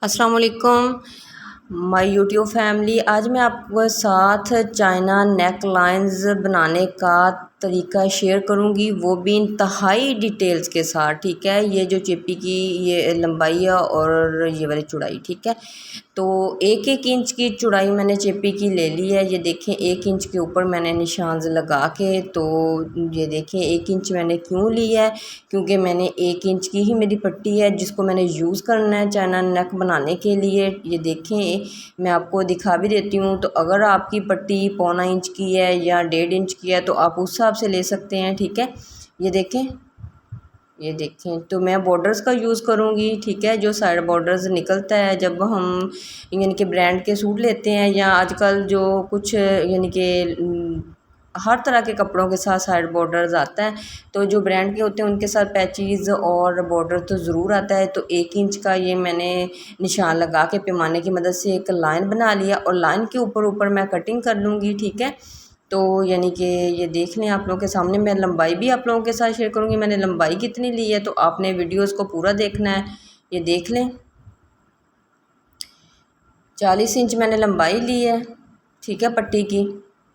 अस्सलाम वालेकुम my YouTube family. आज मैं आपके साथ चाइना नेक लाइंस बनाने का तरीका शेयर करूंगी, वो भी इंतहाई डिटेल्स के साथ। ठीक है, ये जो चेपी की ये लंबाई है और ये वाली चौड़ाई, ठीक है। तो 1-1 इंच की चौड़ाई मैंने चेपी की ले ली है। ये देखें 1 इंच के ऊपर मैंने निशान लगा के, तो ये देखें 1 इंच मैंने क्यों लिया है, क्योंकि मैंने 1 इंच की ही मेरी पट्टी है जिसको मैंने यूज़ करना है चाइना नेक बनाने के लिए। ये देखें मैं आपको दिखा भी देती हूँ। तो अगर आपकी पट्टी 1.25 इंच की है या 1.5 इंच की है तो आप उस हिसाब से ले सकते हैं। ठीक है, ये देखें तो मैं बॉर्डर्स का यूज़ करूँगी। ठीक है, जो साइड बॉर्डर्स निकलता है जब हम यानी कि ब्रांड के सूट लेते हैं, या आजकल जो कुछ यानी कि हर तरह के कपड़ों के साथ साइड बॉर्डर्स आता है, तो जो ब्रांड के होते हैं उनके साथ पैचेज़ और बॉर्डर तो ज़रूर आता है। तो 1 इंच का ये मैंने निशान लगा के पैमाने की मदद से एक लाइन बना लिया और लाइन के ऊपर ऊपर मैं कटिंग कर लूँगी। ठीक है, तो यानी कि ये देख लें आप लोगों के सामने। मैं लंबाई भी आप लोगों के साथ शेयर करूँगी, मैंने लंबाई कितनी ली है, तो आपने वीडियोस को पूरा देखना है। ये देख लें 40 इंच मैंने लंबाई ली है। ठीक है, पट्टी की।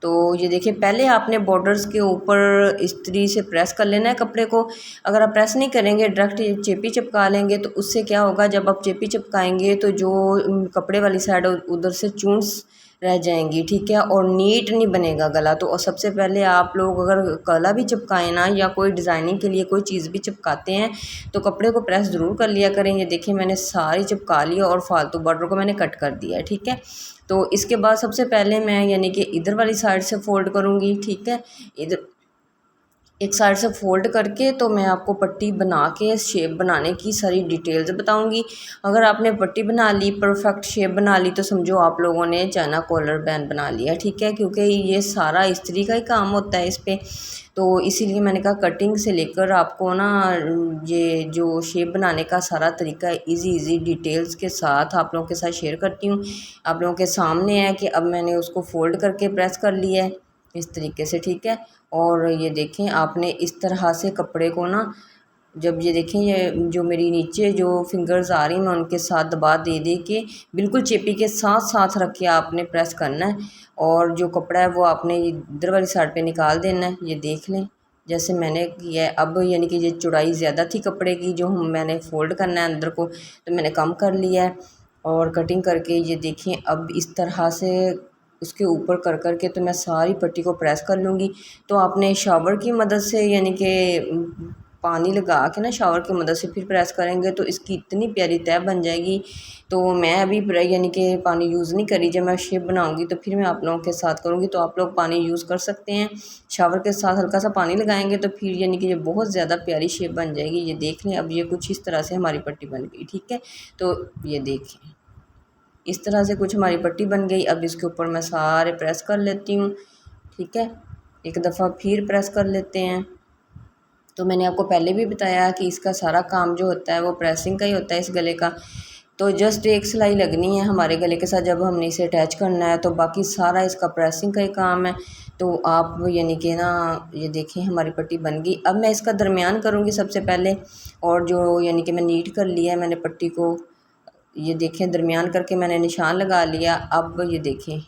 तो ये देखिए पहले आपने बॉर्डर्स के ऊपर इस्त्री से प्रेस कर लेना है कपड़े को। अगर आप प्रेस नहीं करेंगे डायरेक्ट चेपी चिपका लेंगे तो उससे क्या होगा, जब आप चेपी चिपकाएंगे तो जो कपड़े वाली साइड उधर से चूंस रह जाएंगी। ठीक है, और नीट नहीं बनेगा गला। तो और सबसे पहले आप लोग अगर गला भी चिपकाएं ना, या कोई डिज़ाइनिंग के लिए कोई चीज़ भी चिपकाते हैं, तो कपड़े को प्रेस ज़रूर कर लिया करें। ये देखिए मैंने सारी चिपका लिया और फालतू बॉर्डर को मैंने कट कर दिया है। ठीक है, तो इसके बाद सबसे पहले मैं यानी कि इधर वाली साइड से फ़ोल्ड करूँगी। ठीक है, इधर एक साइड से फ़ोल्ड करके तो मैं आपको पट्टी बना के शेप बनाने की सारी डिटेल्स बताऊंगी। अगर आपने पट्टी बना ली, परफेक्ट शेप बना ली, तो समझो आप लोगों ने चाइना कॉलर बैंड बना लिया। ठीक है, क्योंकि ये सारा इस्त्री का ही काम होता है इस पर। तो इसीलिए मैंने कहा कटिंग से लेकर आपको ना ये जो शेप बनाने का सारा तरीका इजी डिटेल्स के साथ आप लोगों के साथ शेयर करती हूँ। आप लोगों के सामने है कि अब मैंने उसको फ़ोल्ड करके प्रेस कर लिया है इस तरीके से। ठीक है, और ये देखें आपने इस तरह से कपड़े को ना, जब ये देखें ये जो मेरी नीचे जो फिंगर्स आ रही हैं मैं उनके साथ दबा दे दे के बिल्कुल चेपी के साथ साथ रख के आपने प्रेस करना है, और जो कपड़ा है वो आपने इधर वाली साइड पे निकाल देना है। ये देख लें जैसे मैंने किया है। अब यानी कि ये चौड़ाई ज़्यादा थी कपड़े की, जो मैंने फ़ोल्ड करना है अंदर को, तो मैंने कम कर लिया है और कटिंग करके ये देखें अब इस तरह से उसके ऊपर कर कर के तो मैं सारी पट्टी को प्रेस कर लूँगी। तो आपने शावर की मदद से यानी कि पानी लगा के ना शावर की मदद से फिर प्रेस करेंगे तो इसकी इतनी प्यारी तह बन जाएगी। तो मैं अभी यानी कि पानी यूज़ नहीं करी, जब मैं शेप बनाऊंगी तो फिर मैं आप लोगों के साथ करूँगी। तो आप लोग पानी यूज़ कर सकते हैं, शावर के साथ हल्का सा पानी लगाएंगे तो फिर यानी कि ये बहुत ज़्यादा प्यारी शेप बन जाएगी। ये देख लें अब ये कुछ इस तरह से हमारी पट्टी बन गई। ठीक है, तो ये देखें इस तरह से कुछ हमारी पट्टी बन गई। अब इसके ऊपर मैं सारे प्रेस कर लेती हूँ। ठीक है, एक दफ़ा फिर प्रेस कर लेते हैं। तो मैंने आपको पहले भी बताया कि इसका सारा काम जो होता है वो प्रेसिंग का ही होता है इस गले का। तो जस्ट एक सिलाई लगनी है हमारे गले के साथ जब हमने इसे अटैच करना है, तो बाकी सारा इसका प्रेसिंग का ही काम है। तो आप यानी कि ना ये देखें हमारी पट्टी बन गई। अब मैं इसका दरमियान करूँगी सबसे पहले, और जो यानी कि मैं नीट कर लिया है मैंने पट्टी को, ये देखें दरमियान करके मैंने निशान लगा लिया। अब ये देखें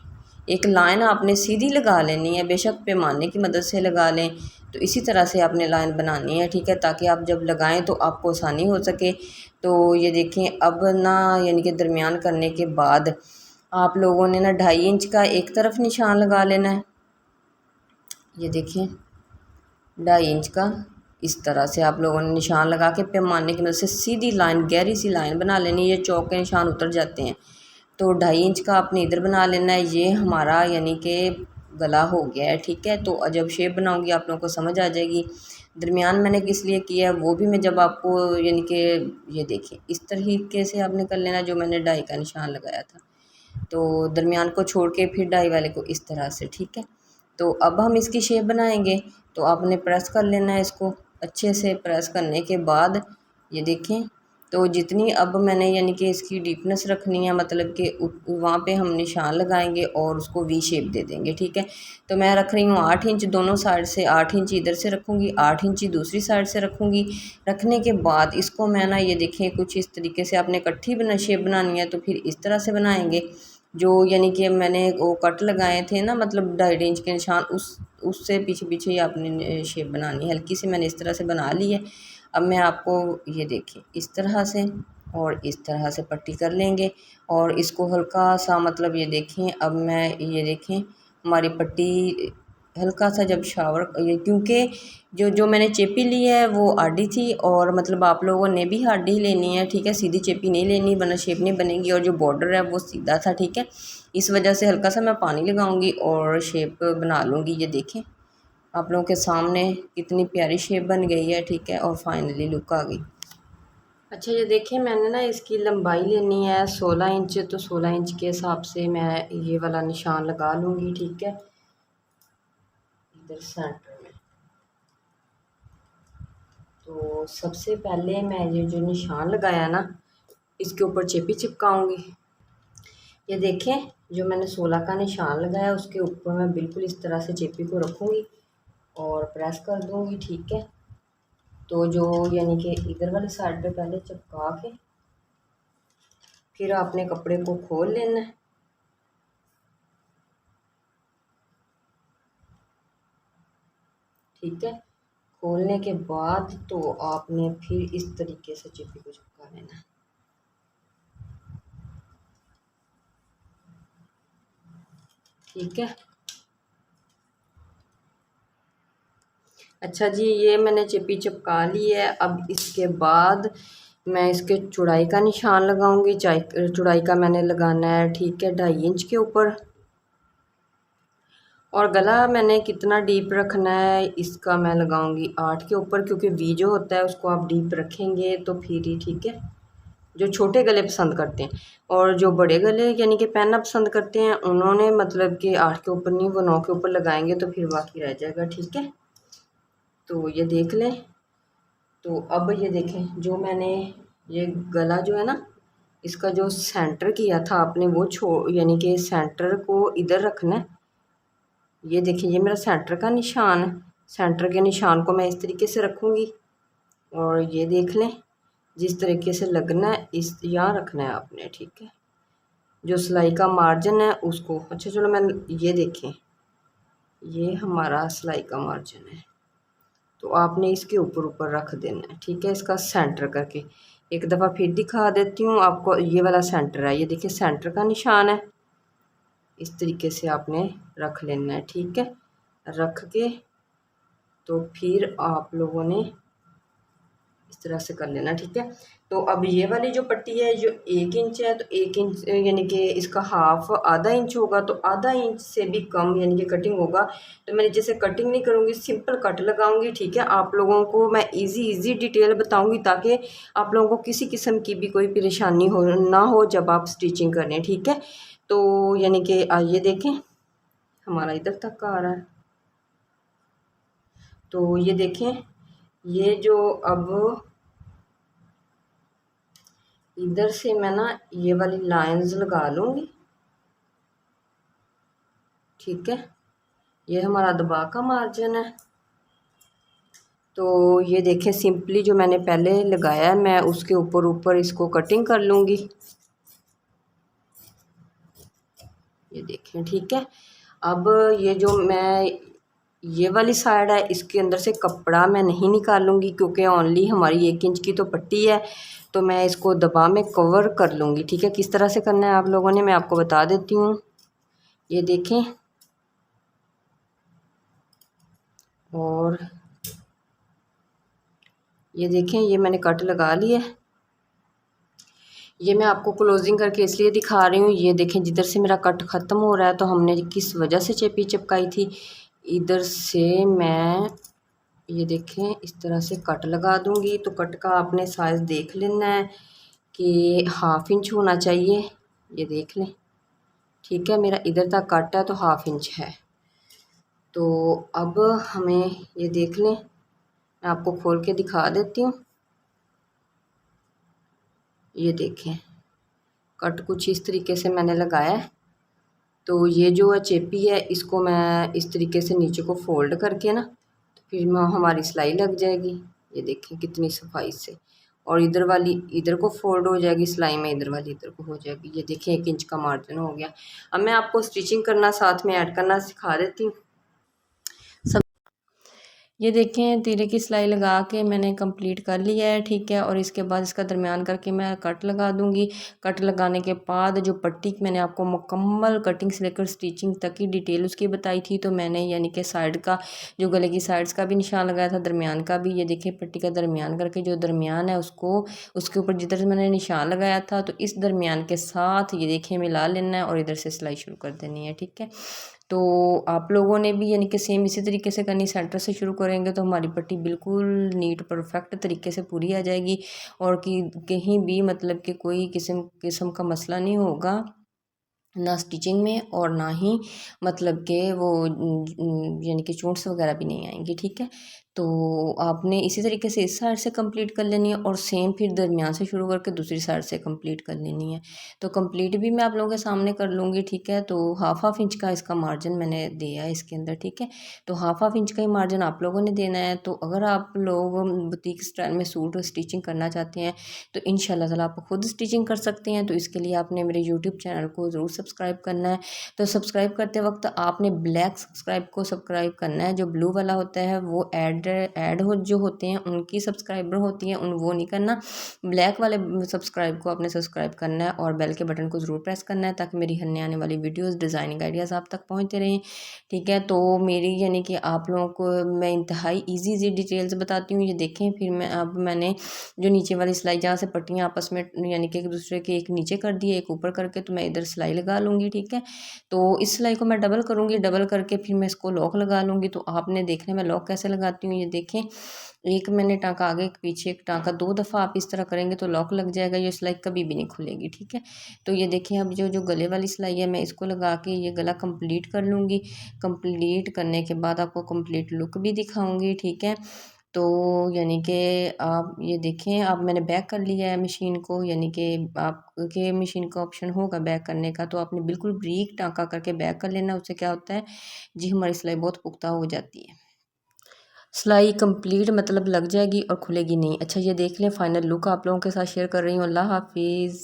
एक लाइन आपने सीधी लगा लेनी है, बेशक पैमाने की मदद से लगा लें, तो इसी तरह से आपने लाइन बनानी है। ठीक है, ताकि आप जब लगाएं तो आपको आसानी हो सके। तो ये देखें अब ना यानी कि दरमियान करने के बाद आप लोगों ने ना 2.5 इंच का एक तरफ निशान लगा लेना है। ये देखें 2.5 इंच का इस तरह से आप लोगों ने निशान लगा के पैमाने की मदद से सीधी लाइन गहरी सी लाइन बना लेनी है। ये चौक के निशान उतर जाते हैं। तो 2.5 इंच का आपने इधर बना लेना है। ये हमारा यानी कि गला हो गया है। ठीक है, तो जब शेप बनाऊंगी आप लोगों को समझ आ जाएगी। दरमियान मैंने किस लिए किया है वो भी मैं जब आपको यानी कि ये देखिए इस तरीके से आपने कर लेना जो मैंने 2.5 का निशान लगाया था। तो दरमियान को छोड़ के फिर 2.5 वाले को इस तरह से। ठीक है, तो अब हम इसकी शेप बनाएंगे। तो आपने प्रेस कर लेना है इसको, अच्छे से प्रेस करने के बाद ये देखें तो जितनी अब मैंने यानी कि इसकी डीपनेस रखनी है, मतलब कि वहाँ पे हम निशान लगाएंगे और उसको वी शेप दे देंगे, ठीक है। तो मैं रख रही हूँ 8 इंच दोनों साइड से, 8 इंच इधर से रखूँगी, 8 इंच दूसरी साइड से रखूँगी। रखने के बाद इसको मैं ना, ये देखें, कुछ इस तरीके से आपने इकट्ठी शेप बनानी है तो फिर इस तरह से बनाएंगे। जो यानी कि मैंने वो कट लगाए थे ना, मतलब 2.5 इंच के निशान, उससे पीछे पीछे ही आपने शेप बनानी है। हल्की सी मैंने इस तरह से बना ली है। अब मैं आपको, ये देखिए, इस तरह से और इस तरह से पट्टी कर लेंगे और इसको हल्का सा, मतलब ये देखें, अब मैं, ये देखें, हमारी पट्टी हल्का सा जब शावर, ये क्योंकि जो जो मैंने चेपी ली है वो आडी थी, और मतलब आप लोगों ने भी आडी लेनी है, ठीक है, सीधी चेपी नहीं लेनी वरना शेप नहीं बनेगी, और जो बॉर्डर है वो सीधा था, ठीक है। इस वजह से हल्का सा मैं पानी लगाऊंगी और शेप बना लूँगी। ये देखें, आप लोगों के सामने कितनी प्यारी शेप बन गई है, ठीक है, और फाइनली लुक आ गई। अच्छा, ये देखें, मैंने ना इसकी लंबाई लेनी है 16 इंच, तो 16 इंच के हिसाब से मैं ये वाला निशान लगा लूँगी, ठीक है, इधर सेंटर में। तो सबसे पहले मैं ये जो निशान लगाया ना, इसके ऊपर चेपी चिपकाऊंगी। ये देखें, जो मैंने 16 का निशान लगाया उसके ऊपर मैं बिल्कुल इस तरह से चेपी को रखूँगी और प्रेस कर दूँगी, ठीक है। तो जो यानी कि इधर वाली साइड पे पहले चिपका के फिर आपने कपड़े को खोल लेना है, ठीक है। खोलने के बाद तो आपने फिर इस तरीके से चेपी को चिपका लेना है, ठीक है। अच्छा जी, ये मैंने चेपी चिपका ली है। अब इसके बाद मैं इसके चौड़ाई का निशान लगाऊंगी। चौड़ाई का मैंने लगाना है, ठीक है, 2.5 इंच के ऊपर। और गला मैंने कितना डीप रखना है इसका मैं लगाऊंगी 8 के ऊपर, क्योंकि वी जो होता है उसको आप डीप रखेंगे तो फिर ही, ठीक है। जो छोटे गले पसंद करते हैं और जो बड़े गले यानी कि पहनना पसंद करते हैं, उन्होंने मतलब कि 8 के ऊपर नहीं, वो 9 के ऊपर लगाएंगे तो फिर बाकी रह जाएगा, ठीक है। तो ये देख लें। तो अब ये देखें, जो मैंने ये गला जो है ना, इसका जो सेंटर किया था आपने वो यानी कि सेंटर को इधर रखना है। ये देखिए, ये मेरा सेंटर का निशान है। सेंटर के निशान को मैं इस तरीके से रखूँगी और ये देख लें, जिस तरीके से लगना है इस यहाँ रखना है आपने, ठीक है। जो सिलाई का मार्जिन है उसको, अच्छा चलो मैं, ये देखें, ये हमारा सिलाई का मार्जिन है, तो आपने इसके ऊपर ऊपर रख देना है, ठीक है, इसका सेंटर करके। एक दफ़ा फिर दिखा देती हूँ आपको, ये वाला सेंटर है, ये देखिए सेंटर का निशान है। इस तरीके से आपने रख लेना है, ठीक है। रख के तो फिर आप लोगों ने इस तरह से कर लेना, ठीक है। तो अब ये वाली जो पट्टी है जो 1 इंच है, तो 1 इंच यानी कि इसका हाफ आधा इंच होगा, तो आधा इंच से भी कम यानी कि कटिंग होगा। तो मैं जैसे कटिंग नहीं करूँगी, सिंपल कट लगाऊंगी, ठीक है। आप लोगों को मैं इजी डिटेल बताऊंगी ताकि आप लोगों को किसी किस्म की भी कोई परेशानी ना हो जब आप स्टिचिंग करें, ठीक है। तो यानी कि ये देखें, हमारा इधर तक का आ रहा है। तो ये देखें, ये जो अब इधर से मैं ना ये वाली लाइंस लगा लूँगी, ठीक है। ये हमारा दबा का मार्जिन है। तो ये देखें, सिंपली जो मैंने पहले लगाया है मैं उसके ऊपर ऊपर इसको कटिंग कर लूँगी, ये देखें, ठीक है। अब ये जो मैं ये वाली साइड है इसके अंदर से कपड़ा मैं नहीं निकालूंगी, क्योंकि ओनली हमारी 1 इंच की तो पट्टी है, तो मैं इसको दबा में कवर कर लूँगी, ठीक है। किस तरह से करना है आप लोगों ने, मैं आपको बता देती हूँ। ये देखें, और ये देखें, ये मैंने कट लगा लिया। ये मैं आपको क्लोजिंग करके इसलिए दिखा रही हूँ। ये देखें, जिधर से मेरा कट ख़त्म हो रहा है, तो हमने किस वजह से चेपी चिपकाई थी, इधर से मैं, ये देखें, इस तरह से कट लगा दूँगी। तो कट का आपने साइज़ देख लेना है कि 1/2 इंच होना चाहिए, ये देख लें, ठीक है। मेरा इधर तक कट है तो 1/2 इंच है। तो अब हमें ये देख लें, मैं आपको खोल के दिखा देती हूँ। ये देखें कट कुछ इस तरीके से मैंने लगाया है। तो ये जो है चेपी है इसको मैं इस तरीके से नीचे को फोल्ड करके ना तो फिर हमारी सिलाई लग जाएगी। ये देखें कितनी सफाई से, और इधर वाली इधर को फोल्ड हो जाएगी सिलाई में, इधर वाली इधर को हो जाएगी। ये देखें 1 इंच का मार्जिन हो गया। अब मैं आपको स्टिचिंग करना साथ में ऐड करना सिखा देती हूँ। ये देखें तीरे की सिलाई लगा के मैंने कंप्लीट कर लिया है, ठीक है। और इसके बाद इसका दरमियान करके मैं कट लगा दूंगी। कट लगाने के बाद जो पट्टी मैंने आपको मुकम्मल कटिंग से लेकर स्टिचिंग तक की डिटेल उसकी बताई थी, तो मैंने यानी कि साइड का जो गले की साइड्स का भी निशान लगाया था, दरमियान का भी। ये देखिए पट्टी का दरमियान करके जो दरमियान है उसको उसके ऊपर जिधर मैंने निशान लगाया था तो इस दरमियान के साथ ये देखिए मिला लेना है और इधर से सिलाई शुरू कर देनी है, ठीक है। तो आप लोगों ने भी यानी कि सेम इसी तरीके से करनी। सेंटर से शुरू करेंगे तो हमारी पट्टी बिल्कुल नीट परफेक्ट तरीके से पूरी आ जाएगी और कि कहीं भी मतलब कि कोई किस्म का मसला नहीं होगा, ना स्टिचिंग में और ना ही मतलब कि वो यानी कि चोंट्स वगैरह भी नहीं आएंगी, ठीक है। तो आपने इसी तरीके से इस साइड से कंप्लीट कर लेनी है और सेम फिर दरमियान से शुरू करके दूसरी साइड से कंप्लीट कर लेनी है। तो कंप्लीट भी मैं आप लोगों के सामने कर लूँगी, ठीक है। तो हाफ इंच का इसका मार्जिन मैंने दिया है इसके अंदर, ठीक है। तो हाफ इंच का ही मार्जिन आप लोगों ने देना है। तो अगर आप लोग बुटीक स्टाइल में सूट स्टिचिंग करना चाहते हैं तो इंशाल्लाह ताला आप खुद स्टिचिंग कर सकते हैं। तो इसके लिए आपने मेरे यूट्यूब चैनल को ज़रूर सब्सक्राइब करना है। तो सब्सक्राइब करते वक्त आपने ब्लैक सब्सक्राइब को सब्सक्राइब करना है, जो ब्लू वाला होता है वो ऐड हो जो होते हैं उनकी सब्सक्राइबर होती हैं उन वो नहीं करना। ब्लैक वाले सब्सक्राइब को आपने सब्सक्राइब करना है और बेल के बटन को ज़रूर प्रेस करना है ताकि मेरी हरने आने वाली वीडियोज़ डिज़ाइनिंग आइडियाज़ आप तक पहुँचते रहें, ठीक है। तो मेरी यानी कि आप लोगों को मैं इंतहाई ईजी डिटेल्स बताती हूँ। ये देखें फिर मैंने जो नीचे वाली सिलाई जहाँ से पट्टियाँ आपस में यानी कि एक दूसरे के एक नीचे कर दिए एक ऊपर करके, तो मैं इधर सिलाई लगा लूँगी, ठीक है। तो इस सिलाई को मैं डबल करूँगी, डबल करके फिर मैं इसको लॉक लगा लूँगी। तो आपने देखने में लॉक कैसे लगाती हूँ, ये देखें एक मैंने टाँका आगे एक पीछे एक टाँका 2 दफ़ा आप इस तरह करेंगे तो लॉक लग जाएगा, ये सिलाई कभी भी नहीं खुलेगी, ठीक है। तो ये देखें अब जो जो गले वाली सिलाई है मैं इसको लगा के ये गला कंप्लीट कर लूँगी। कंप्लीट करने के बाद आपको कंप्लीट लुक भी दिखाऊँगी, ठीक है। तो यानी कि आप ये देखें अब मैंने बैक कर लिया है मशीन को, यानी कि आपके मशीन का ऑप्शन होगा बैक करने का, तो आपने बिल्कुल ब्रीक टाँका करके बैक कर लेना। उससे क्या होता है जी हमारी सिलाई बहुत पुख्ता हो जाती है, सिलाई कंप्लीट मतलब लग जाएगी और खुलेगी नहीं। अच्छा ये देख लें फाइनल लुक आप लोगों के साथ शेयर कर रही हूँ। अल्लाह हाफिज़।